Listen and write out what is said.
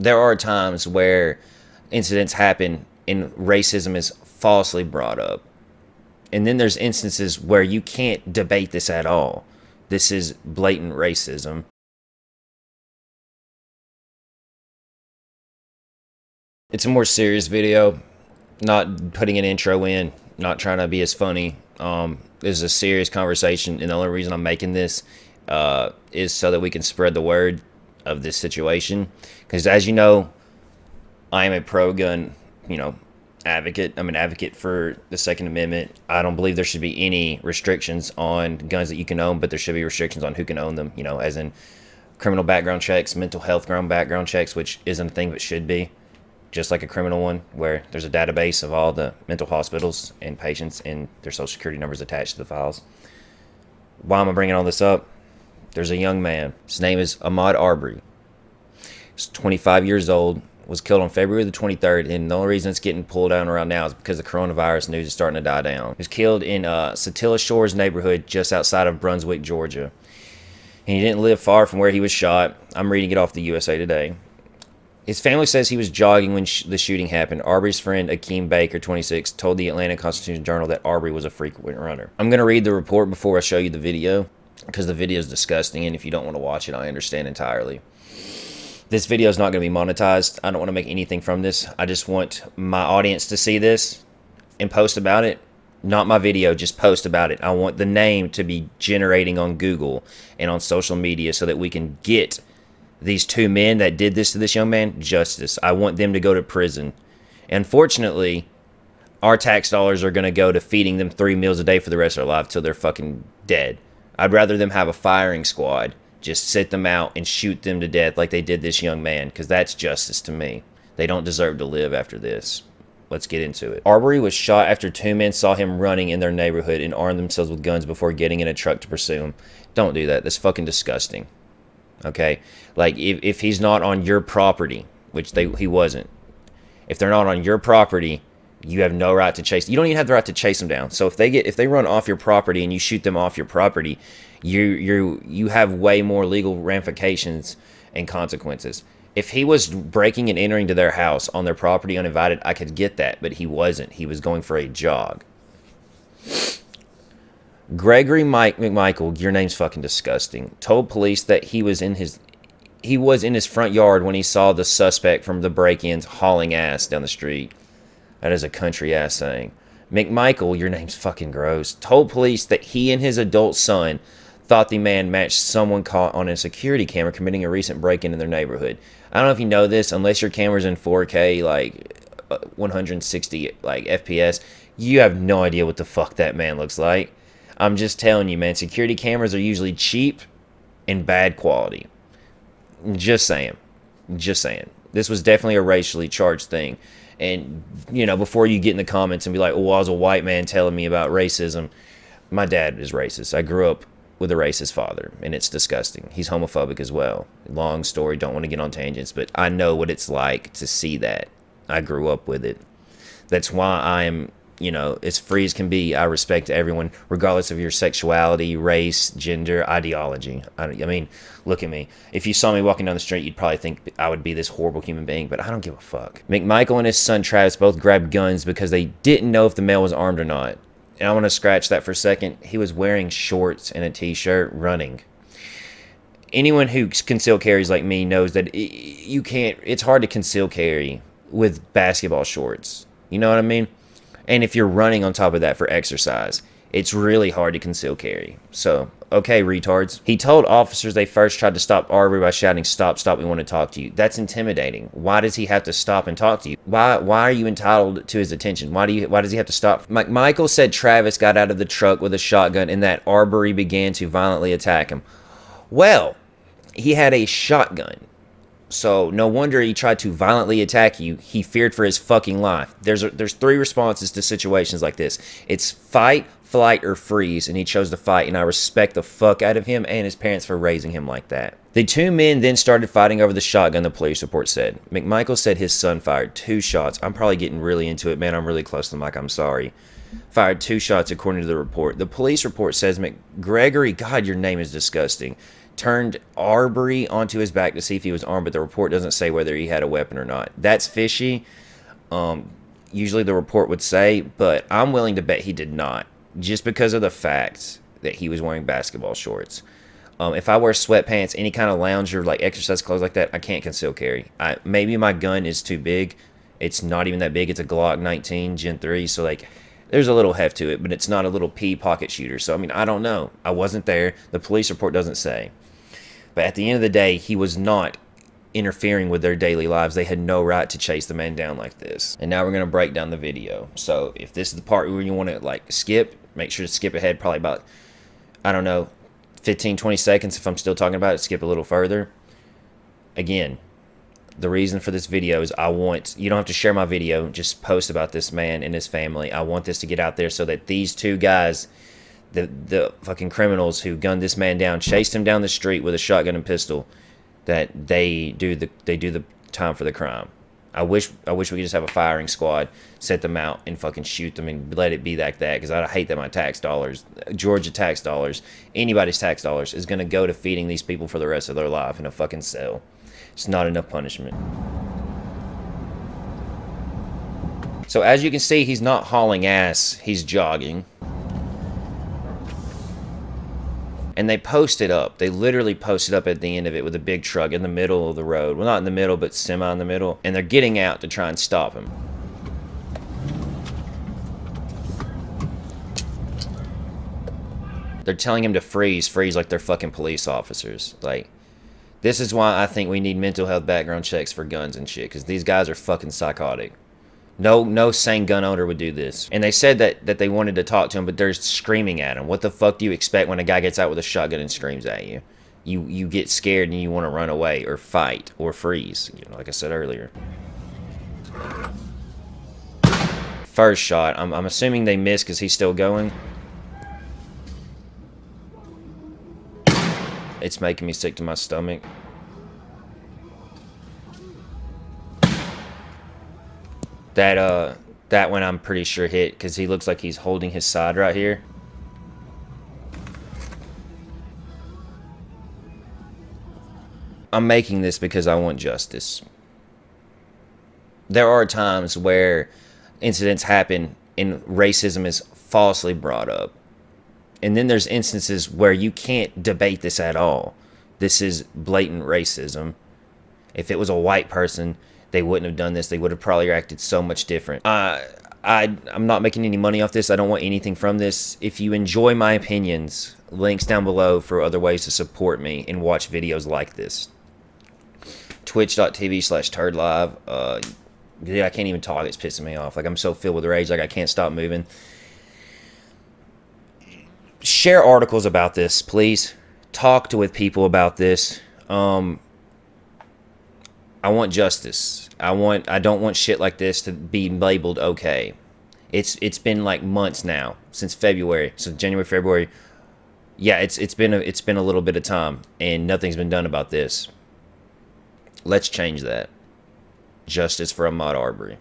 there are times where incidents happen and racism is falsely brought up. And then there's instances where you can't debate this at all. This is blatant racism. It's a more serious video. Not putting an intro in, not trying to be as funny. This is a serious conversation, and the only reason I'm making this is so that we can spread the word of this situation. Because as you know, I am a pro-gun, advocate. I'm an advocate for the Second Amendment. I don't believe there should be any restrictions on guns that you can own, but there should be restrictions on who can own them, as in criminal background checks, mental health background checks, which isn't a thing but should be. Just like a criminal one, where there's a database of all the mental hospitals and patients and their social security numbers attached to the files. Why am I bringing all this up? There's a young man. His name is Ahmaud Arbery. He's 25 years old, was killed on February the 23rd, and the only reason it's getting pulled down around now is because the coronavirus news is starting to die down. He was killed in Satilla Shores neighborhood just outside of Brunswick, Georgia. And he didn't live far from where he was shot. I'm reading it off the USA Today. His family says he was jogging when the shooting happened. Arbery's friend, Akeem Baker, 26, told the Atlanta Constitution-Journal that Arbery was a frequent runner. I'm going to read the report before I show you the video, because the video is disgusting, and if you don't want to watch it, I understand entirely. This video is not going to be monetized. I don't want to make anything from this. I just want my audience to see this and post about it. Not my video, just post about it. I want the name to be generating on Google and on social media so that we can get these two men that did this to this young man justice. I want them to go to prison. Unfortunately, our tax dollars are going to go to feeding them 3 meals a day for the rest of their life till they're fucking dead. I'd rather them have a firing squad, just sit them out and shoot them to death like they did this young man, because that's justice to me. They don't deserve to live after this. Let's get into it. Arbery was shot after 2 men saw him running in their neighborhood and armed themselves with guns before getting in a truck to pursue him. Don't do that. That's fucking disgusting. Okay, like if he's not on your property, which he wasn't. If they're not on your property, you have no right to chase. You don't even have the right to chase them down. So if they run off your property and you shoot them off your property, you have way more legal ramifications and consequences. If he was breaking and entering to their house on their property uninvited, I could get that, but he wasn't. He was going for a jog. Gregory McMichael, your name's fucking disgusting, told police that he was in his front yard when he saw the suspect from the break-ins hauling ass down the street. That is a country ass saying. McMichael, your name's fucking gross, told police that he and his adult son thought the man matched someone caught on a security camera committing a recent break-in in their neighborhood. I don't know if you know this, unless your camera's in 4K, like 160 like FPS, you have no idea what the fuck that man looks like. I'm just telling you, man, security cameras are usually cheap and bad quality. Just saying. Just saying. This was definitely a racially charged thing. And, before you get in the comments and be like, oh, I was a white man telling me about racism. My dad is racist. I grew up with a racist father, and it's disgusting. He's homophobic as well. Long story, don't want to get on tangents, but I know what it's like to see that. I grew up with it. That's why I am, as free as can be. I respect everyone, regardless of your sexuality, race, gender, ideology. I mean, look at me. If you saw me walking down the street, you'd probably think I would be this horrible human being, but I don't give a fuck. McMichael and his son Travis both grabbed guns because they didn't know if the male was armed or not. And I want to scratch that for a second. He was wearing shorts and a t-shirt running. Anyone who concealed carries like me knows that it's hard to conceal carry with basketball shorts. You know what I mean? And if you're running on top of that for exercise, it's really hard to conceal carry. So, okay, retards. He told officers they first tried to stop Arbery by shouting, "Stop, stop, we want to talk to you." That's intimidating. Why does he have to stop and talk to you? Why are you entitled to his attention? Why does he have to stop? Michael said Travis got out of the truck with a shotgun and that Arbery began to violently attack him. Well, he had a shotgun. So no wonder he tried to violently attack you. He feared for his fucking life. There's 3 responses to situations like this. It's fight, flight, or freeze, and he chose to fight, and I respect the fuck out of him and his parents for raising him like that. The 2 men then started fighting over the shotgun, the police report said. McMichael said his son fired 2 shots. I'm probably getting really into it, man. I'm really close to the mic. I'm sorry. Fired 2 shots according to the report. The police report says Gregory, God, your name is disgusting. turned Arbery onto his back to see if he was armed, but the report doesn't say whether he had a weapon or not. That's fishy. Usually the report would say, but I'm willing to bet he did not, just because of the fact that he was wearing basketball shorts. If I wear sweatpants, any kind of lounger, like exercise clothes like that, I can't conceal carry. Maybe my gun is too big. It's not even that big. It's a Glock 19 Gen 3, so like there's a little heft to it, but it's not a little pea pocket shooter. So I mean, I don't know. I wasn't there. The police report doesn't say. But at the end of the day, he was not interfering with their daily lives. They had no right to chase the man down like this. And now we're going to break down the video. So if this is the part where you want to like skip, make sure to skip ahead probably about, I don't know, 15, 20 seconds. If I'm still talking about it, skip a little further. Again, the reason for this video is you don't have to share my video, just post about this man and his family. I want this to get out there so that these two guys, the fucking criminals who gunned this man down, chased him down the street with a shotgun and pistol, that they do the time for the crime. I wish we could just have a firing squad, set them out and fucking shoot them and let it be like that, because I hate that my tax dollars, Georgia tax dollars, anybody's tax dollars is going to go to feeding these people for the rest of their life in a fucking cell. It's not enough punishment. So as you can see, he's not hauling ass, he's jogging. And they posted up. They literally posted up at the end of it with a big truck in the middle of the road. Well, not in the middle, but semi in the middle. And they're getting out to try and stop him. They're telling him to freeze like they're fucking police officers. Like, this is why I think we need mental health background checks for guns and shit, because these guys are fucking psychotic. No sane gun owner would do this. And they said that they wanted to talk to him, but they're screaming at him. What the fuck do you expect when a guy gets out with a shotgun and screams at you? You get scared and you want to run away or fight or freeze, like I said earlier. First shot, I'm assuming they missed because he's still going. It's making me sick to my stomach. That one I'm pretty sure hit, because he looks like he's holding his side right here. I'm making this because I want justice. There are times where incidents happen and racism is falsely brought up. And then there's instances where you can't debate this at all. This is blatant racism. If it was a white person, they wouldn't have done this. They would have probably acted so much different. I'm not making any money off this. I don't want anything from this. If you enjoy my opinions, links down below for other ways to support me and watch videos like this. Twitch.tv/TURD live. I can't even talk. It's pissing me off. Like, I'm so filled with rage. Like, I can't stop moving. Share articles about this, please. Talk with people about this. I want justice. I don't want shit like this to be labeled okay. It's been like months now, since February, so January, February. Yeah, it's been a little bit of time, and nothing's been done about this. Let's change that. Justice for Ahmaud Arbery.